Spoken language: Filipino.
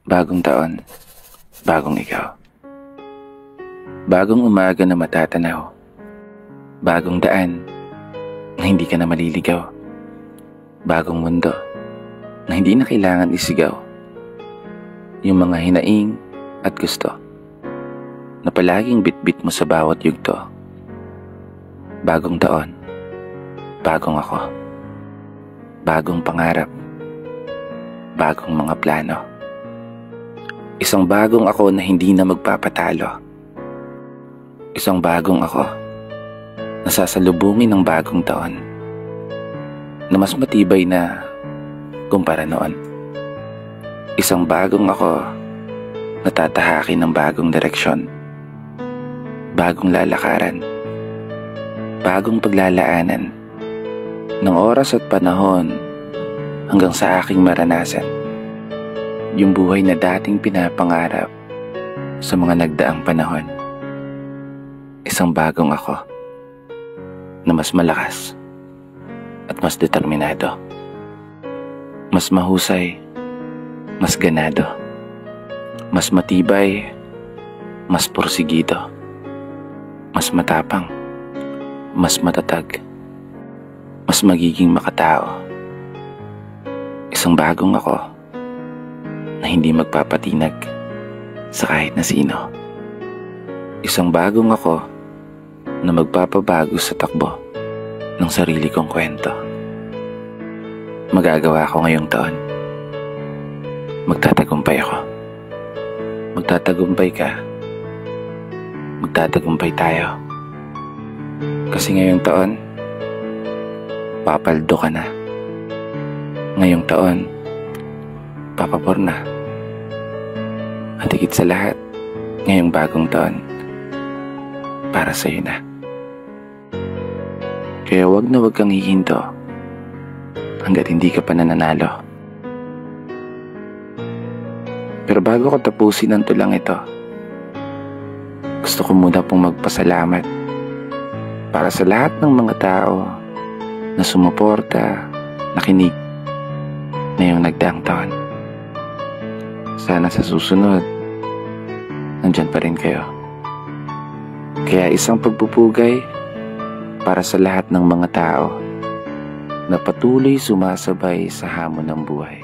Bagong taon, bagong ikaw. Bagong umaga na matatanaw. Bagong daan na hindi ka na maliligaw. Bagong mundo na hindi na kailangan isigaw. Yung mga hinaing at gusto na palaging bitbit mo sa bawat yugto. Bagong taon, bagong ako. Bagong pangarap, bagong mga plano. Isang bagong ako na hindi na magpapatalo. Isang bagong ako na sasalubungin ng bagong taon na mas matibay na kumpara noon. Isang bagong ako na tatahakin ng bagong direksyon, bagong lalakaran, bagong paglalaanan ng oras at panahon hanggang sa aking maranasan yung buhay na dating pinapangarap sa mga nagdaang panahon. Isang bagong ako na mas malakas at mas determinado, mas mahusay, mas ganado, mas matibay, mas porsigido, mas matapang, mas matatag, mas magiging makatao. Isang bagong ako na hindi magpapatinag sa kahit na sino. Isang bagong ako na magpapabago sa takbo ng sarili kong kwento. Magagawa ko ngayong taon. Magtatagumpay ako. Magtatagumpay ka. Magtatagumpay tayo. Kasi ngayong taon, papaldo ka na. Ngayong taon, papapor na. At higit sa lahat, ngayong bagong taon, para sa'yo na. Kaya wag na wag kang hihinto hanggat hindi ka pa nananalo. Pero bago ko tapusin ang tulang ito, gusto ko muna pong magpasalamat para sa lahat ng mga tao na sumuporta, nakinig ngayong nagdaang taon. Sana sa susunod, nandyan pa rin kayo. Kaya isang pagpupugay para sa lahat ng mga tao na patuloy sumasabay sa hamon ng buhay.